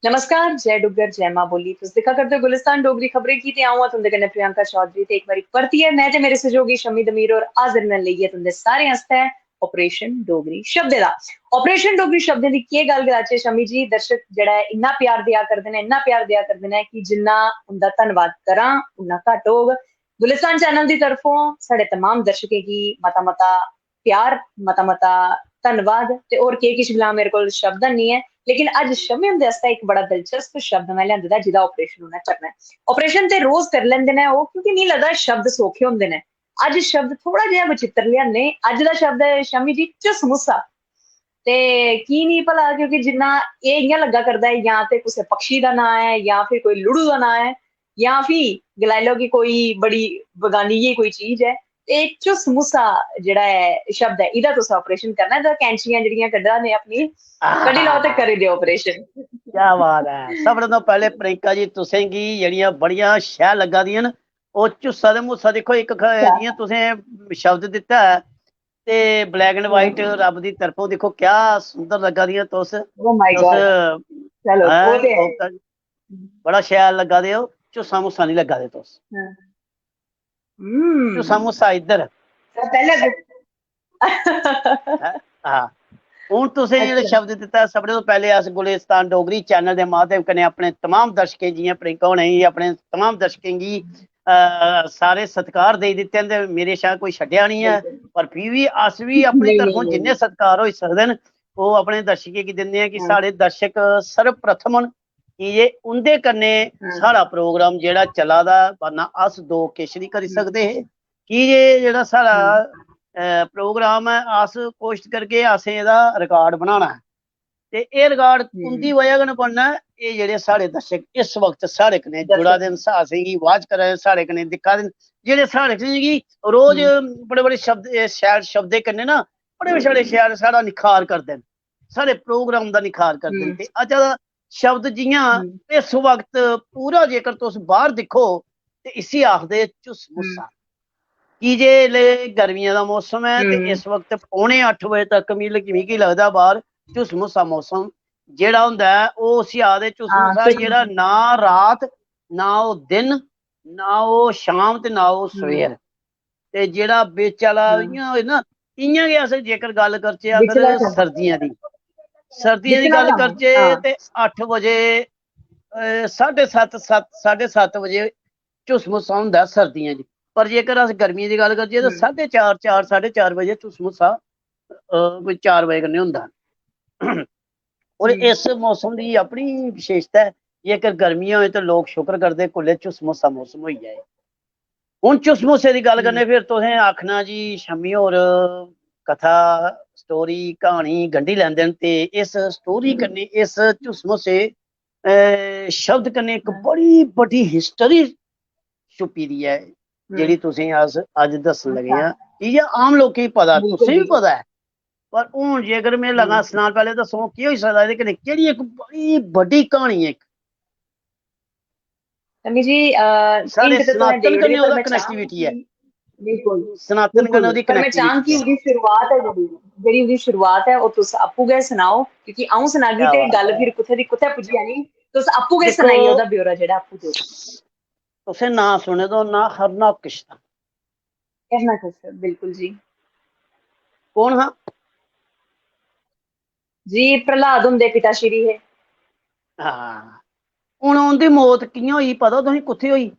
नमस्कार, जय डुग्गर, जय मां बोली। तुस दिक्खा करदे हो गुलिस्तान डोगरी खबरें की ते अ'ऊं आं तुंदे कन्नै प्रियंका चौधरी ते इक बारी परतियै मैं ते मेरे सहयोगी शम्मी दमीर होर हाजिर न लेइयै तुंदे सारें आस्तै ऑपरेशन डोगरी शब्दें दा। ऑपरेशन डोगरी शब्दें दी केह् गल्ल कराचै शम्मी जी, दर्शक जेह्ड़ा ऐ इन्ना प्यार देआ करदे न, इन्ना प्यार देआ करदे न कि जिन्ना उंदा धन्नवाद करां उन्ना घट्ट होग। गुलिस्तान चैनल दी तरफों साढ़े तमाम दर्शकें गी मता-मता प्यार, मता-मता धन्नवाद ते होर केह् किश गलां मेरे कोल शब्द हैनी ऐ। लेकिन अज्ज शम्मी हुंदे आस्तै इक बड़ा दिलचस्प शब्द मैं लेआंदे दा जिदा ऑपरेशन उ'नें करना ऐ। ऑपरेशन ते रोज करी लैंदे न ओह् क्योंकि मिगी लगदा शब्द सौखे होंदे न। अज्ज शब्द थोड़ा जेहा बचित्तर लेआन्ने। अज्ज दा शब्द ऐ शम्मी जी झुसमुसा। ते की निं भला क्योंकि जिन्ना एह् इ'यां लग्गा करदा ऐ जां ते कुसै पक्षी दा नां ऐ जां फिर कोई लुढ़ु दा नां ऐ जां फ्ही गलाई लैओ कि कोई बड़ी बगानी जेही कोई चीज ऐ। ते झुसमुसा जेह्ड़ा ऐ शब्द ऐ इदा तुसें ऑपरेशन करना ऐ ते कैंचियां जेह्ड़ियां कड्ढा ने अपनी कड्ढी लैओ ते करी देओ ऑपरेशन। क्या बात है। सब तो पहले प्रियंका जी तुसेंगी जेह्ड़ियां बड़ियां शैल लग्गा दियां न ओह् झुस्सा ते मुस्सा देखो इक अच्छा। जियां तुसें शब्द दित्ता है ते ब्लैक एंड वाइट रब दी तरफों देखो क्या सुंदर लग्गा दियां ओह माय तुस गॉड। चलो हैं ओह् ते है। बड़ा शैल लग्गा दे हो। झुस्सा मुस्सा नहीं लग्गा दे तुस। हाँ। झुस्सा हम्म। मुस्सा इधर पहले है। हाँ हूँ तुसें जेह्ड़े अच्छा। शब्द दित्ता सभनें तो पैह्ले अस गुलिस्तान डोगरी चैनल दे माध्यम कन्नै अपने तमाम दर्शकें जियां प्रियंका होरें गी अपने तमाम दर्शकें गी सारे सत्कार देई दित्ते न ते मेरे शा कोई छड्डेआ निं ऐ। बिल्कुल। पर फ्ही बी अस बी अपनी नहीं नहीं तरफों नहीं जिन्ने नहीं। सत्कार होई सकदे न ओह् अपने दर्शकें गी दिंदे आं कि हाँ। साढ़े दर्शक सर्वप्रथम न कि जे उं'दे कन्नै हाँ। साढ़ा प्रोग्राम जेह्ड़ा चला दा वरना अस दो किश नहीं करी हम्म। सकदे हे कि जे जेह्ड़ा साढ़ा हम्म। प्रोग्राम है अस कोशिश करगे असें एह्दा रिकार्ड बनाना है ते एह् रिकार्ड हम्म। तुं'दी वजह कन्नै बनना है। एह् जेह्ड़े साढ़े दर्शक इस वक्त साढ़े कन्नै जुड़ा दर्शक। दे न असेंगी आवाज करा दे साढ़े कन्नै दिक्खा दे न जेह्ड़े साढ़े गी रोज हम्म। बड़े बड़े शब्द शैल शब्दें कन्नै ना बड़े बड़े शैल साढ़ा निखार करदे न साढ़े प्रोग्राम दा निखार करदे न हम्म। ते अज्ज दा शब्द जियां हम्म। इस वक्त पूरा जेकर तुस बाहर दिक्खो ते इसी आखदे झुस हम्म। मुस्सा कि जे गर्मियां दा मौसम है ते हम्म। इस वक्त 8:45 तक मिगी लगदा बाहर झुस मुस्सा मौसम जेह्ड़ा होंदा है ओह् उसी आखदे झुस हाँ मुस्सा चुस्त। जेह्ड़ा ना रात ना ओह् दिन ना ओह् शाम ते ना ओह् हम्म। सवेर ते जेह्ड़ा बिच आह्ला हाँ। इ'यां होए ना इ'यां गै अस जेकर गल्ल करचै अगर बिचला शब्द। सर्दियां दी बिचला गल्ल क्रम। करचै हाँ। ते 8 बजे 7:30 साढ़े 7 बजे झुस मुस्सा होंदा सर्दियां च पर जेकर अस गर्मियें दी गल्ल करचै ते हम्म। 4:30 4:30 बजे झुस मुस्सा कोई 4 बजे कन्नै होंदा और हम्म। इस मौसम की अपनी विशेषता है जेकर गर्मियां होए तो लोग शुक्र करते कुल्ले झुस मुस्सा मौसम हो जाए। हूँ झुस मुस्से की गल हम्म। करने फिर तुसें आखना जी शम्मी होर कथा स्टोरी क्हानी गंढी लैंदे न ते इस स्टोरी कन्नै इस झुस मुस्से शब्द कन्नै इक हाँ। बड़ी बड्डी हिस्टरी छुपी दी है हम्म। जेह्ड़ी तुसें अस अज्ज दस्सन लगे अच्छा। आं इ'यै आम लोकें गी पता बिल्कुल तुसें बी बिल्कुल। पता है पर हून जेकर में लगा हम्म। सनान पैह्लें दस्सो केह् होई सकदा एह्दे कन्नै केह्ड़ी इक बड़ी बड्डी क्हानी है इक तमी जी साढ़े हिंट तो तुसें देई सनातन ओड़ी कन्नै पर ओह्दा मैं चाहंग कनेक्टिविटी है कि बिल्कुल सनातन कन्नै बिल्कुल ओह्दी पर मैं चाहंग कनेक्टिविटी कि है। ओह्दी शुरुआत है जेह्ड़ी ओह्दी शुरुआत है ओह् तुस आपूं गै सनाओ क्योंकि अ'ऊं सनागी क्या ते बात गल्ल है फिर कुत्थे दी कुत्थै पुज्जी जानी। तुस आपूं गै देखो सनाइए ओह्दा ब्यौरा जेह्ड़ा आपूं देओ। तुसें नां सुने दा होना हरनाकृष्ण कहना कुछ बिल्कुल जी। कौन हा जी प्रहलाद हुंदे पिता श्री हे। हाँ हून उं'दी मौत कि'यां होई पता तुसें कुत्थै होई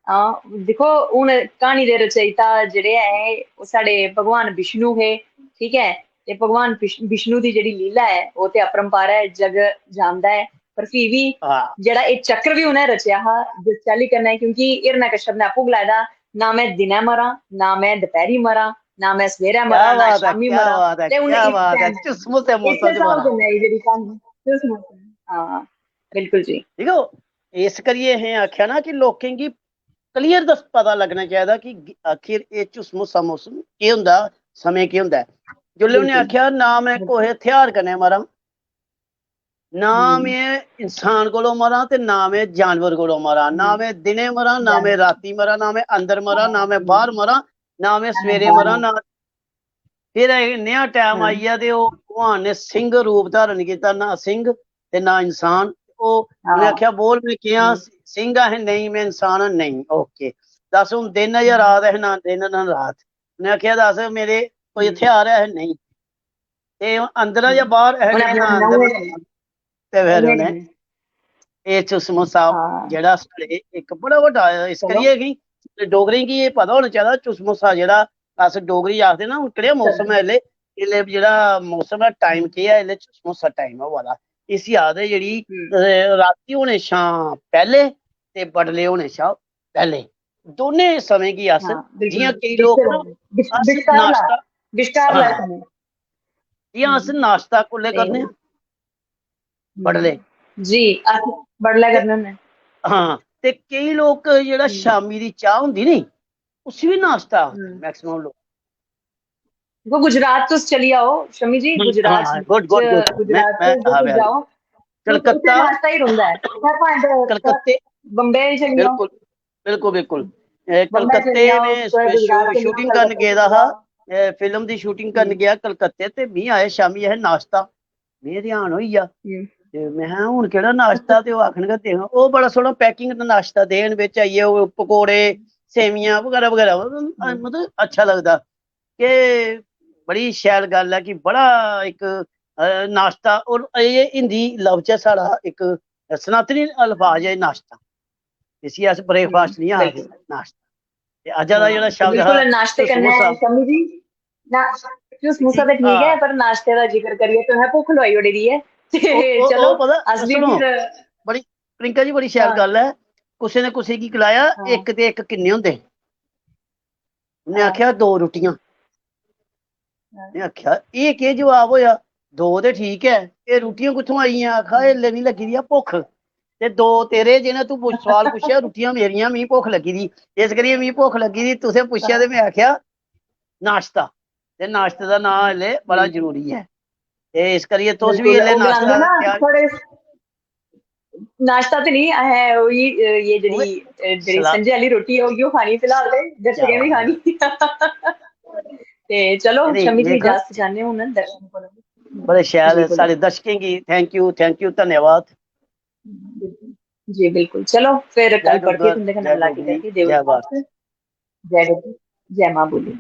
हां दिक्खो हून क्हानी दे रचयिता जेह्ड़े ऐ ओह् साढ़े भगवान विष्णु हे ठीक ऐ ते भगवान विष्णु दी जेह्ड़ी लीला ऐ ओह् ते अपरंपार ऐ जग जानदा ऐ पर फ्ही बी हाँ जेह्ड़ा एह् चक्र बी उ'नें रचेआ हा जिस चाल्ली कन्नै क्योंकि हिरण्यकश्यप ने आपूं गलाए दा ना मैं दिनै मरां ना मैं दपैह्री मरां ना मैं सवेरै मरां क्या ना बात है शामी क्या मरां बात है ते हून क्या इस बात है टाइम चुस्मो से इस्सै मूसा स्हाब दोबारा कन्नै एह् जेह्ड़ी क्हानी तुस हां बिल्कुल जी। ठीक है इस करियै असें आखेआ ना कि लोकें गी क्लियर दस पता लग्गना चाहिदा कि आखिर एह् झुस मुस्सा मौसम केह् होंदा समें केह् होंदा ऐ जेल्लै उ'नें बिल्कुल आखेआ ना मैं बिल्कुल। कुसै हथेयार कन्नै मरां ना हम्म। मैं इंसान कोलों मरां ते ना मैं जानवर कोलों मरां ना मैं दिनै मरां ना मैं जानवर। राती मरां ना मैं अंदर मरां ना मैं हम्म। बाहर मरां ना मैं ना मैं सवेरे बाहर मरां हूँ। ना फिर एक नया टाइम हाँ आई है ते ओह भगवान ने सिंह रूप धारण किया, ना सिंह ते ना इंसान। उन्हें हाँ आख्या बोल मैं क्या सिंह है नहीं मैं इंसान हां नहीं। ओके दस हुण दिन या रात है, ना दिन ना रात। उन्हें आख्या दस मेरे कोई हथियार है नहीं, ते अंदर या बाहर है उन्हें कि अपना ना अंदर। नौवें दिन ते फिर नौवें उन्हें दिन ये चुसमो साहब हाँ जेड़ा साढ़े एक बड़ा बड़ा इस चलो करिए कि डोगरी गी ये पता होना चाहिए चुसमो सा जेड़ा अस डोगरी आखदे ना। हुण केह्ड़ा मौसम है इल्ले जेड़ा मौसम है टाइम केह् है इल्ले चुसमो सा टाइम है वाला। इसी आखदे जेड़ी राती होने शा पैह्ले ते बडले होने शा पैह्ले दोनें समें गी अस हाँ बिल्कुल जियां केईं लोक ना अस विस्तारला नाश्ता विस्तारला हाँ समय जियां अस नाश्ता कुल्ले ते करने बडले जी अस बडलै करने होन्ने हाँ ते केईं लोक जेह्ड़ा शामी दी चाह् होंदी नी उसी भी नाश्ता आखदे मैक्सिमम लोक। वो गुजरात तुस चली आओ शमी जी गुजरात हाँ गुड गुड गुड गुजरात मैं च हाँ तुस मैं जाओ तो उत्थे कलकत्ता नाश्ता ही रौंह्दा है उत्थे भाएं कलकत्ते बम्बे चली जाओ बिल्कुल बिल्कुल बिल्कुल बम्बे कलकत्ते चली जाओ में गुजरात चली जाओ शूटिंग करन कलकत्ते गेदा चली हा। जाओ फिल्म दी शूटिंग करन गया कलकत्ते ते मी आए शामी अहें नाश्ता। में ध्यान होई गेआ ते मैं हुण केह्ड़ा नाश्ता ते ओह् आखन लगे ओह् बड़ा सोह्ना पैकिंग दा नाश्ता देन बिच आइयै ओह् पकौड़े सेवियां बगैरा बगैरा मतलब अच्छा लगदा कि बड़ी शैल गल है कि बड़ा एक नाश्ता। और ये हिंदी लफ्ज है साढ़ा एक सनातनी अल्फाज है नाश्ता, इसी अस ब्रेकफास्ट नहीं आखदे बिल्कुल नाश्ता। ते अज्जा दा जेह्ड़ा तो शब्द हा बिल्कुल नाश्ते करने समोसा शमी जी ना समोसा तो ठीक है पर नाश्ते का जिक्र करिए तो मैं भुख लुआई ओड़ी दी है ते चलो ओह् अस पता भी सुनो फिर बड़ी प्रियंका जी बड़ी शैल हाँ गल है। कुसै ने कुसै गी गलाया हाँ इक ते इक किन्ने होंदे, उन्नै हाँ आखेआ दो रुट्टियां। हाँ मैं आखेआ एह् केह् जवाब होया, दो ते ठीक है एह् रुट्टियां कुत्थुआं आइयां। आखा एल्ले नी लग्गी दी ऐ भुक्ख ते दो तेरे जिन्हें तू सवाल पुच्छेआ रुट्टियां मेरियां मिगी भुक्ख लग्गी दी इस करियै मिगी भुक्ख लग्गी दी तुसें पुच्छेआ ते मैं आखेआ नाश्ता। ते नाश्ते दा नां एल्ले बड़ा जरूरी है ते इस करियै तुस बी बिल्कुल एल्ले वो गलांदे नाश्ता ना त्यार थोड़े नाश्ता तो नहीं है वही ये उ'ऐ जेड़ी सलाद संजे वाली रोटी होगी वो खानी फिलहाल ते क्या गचके भी बात खानी ते चलो है नहीं शमी जी देखो इजाजत चाहने हूं दर्शन बड़े करो शैल जी बोलो साढ़े दर्शकें की थैंक यू धन्यवाद। जी बिल्कुल चलो फिर जय कल परतियै डुग्गर तुंदे कन्नै जय मलाटी डोगरी करगे देओ जय भारत। इजाजत जय डुग्गर जय मां बोली।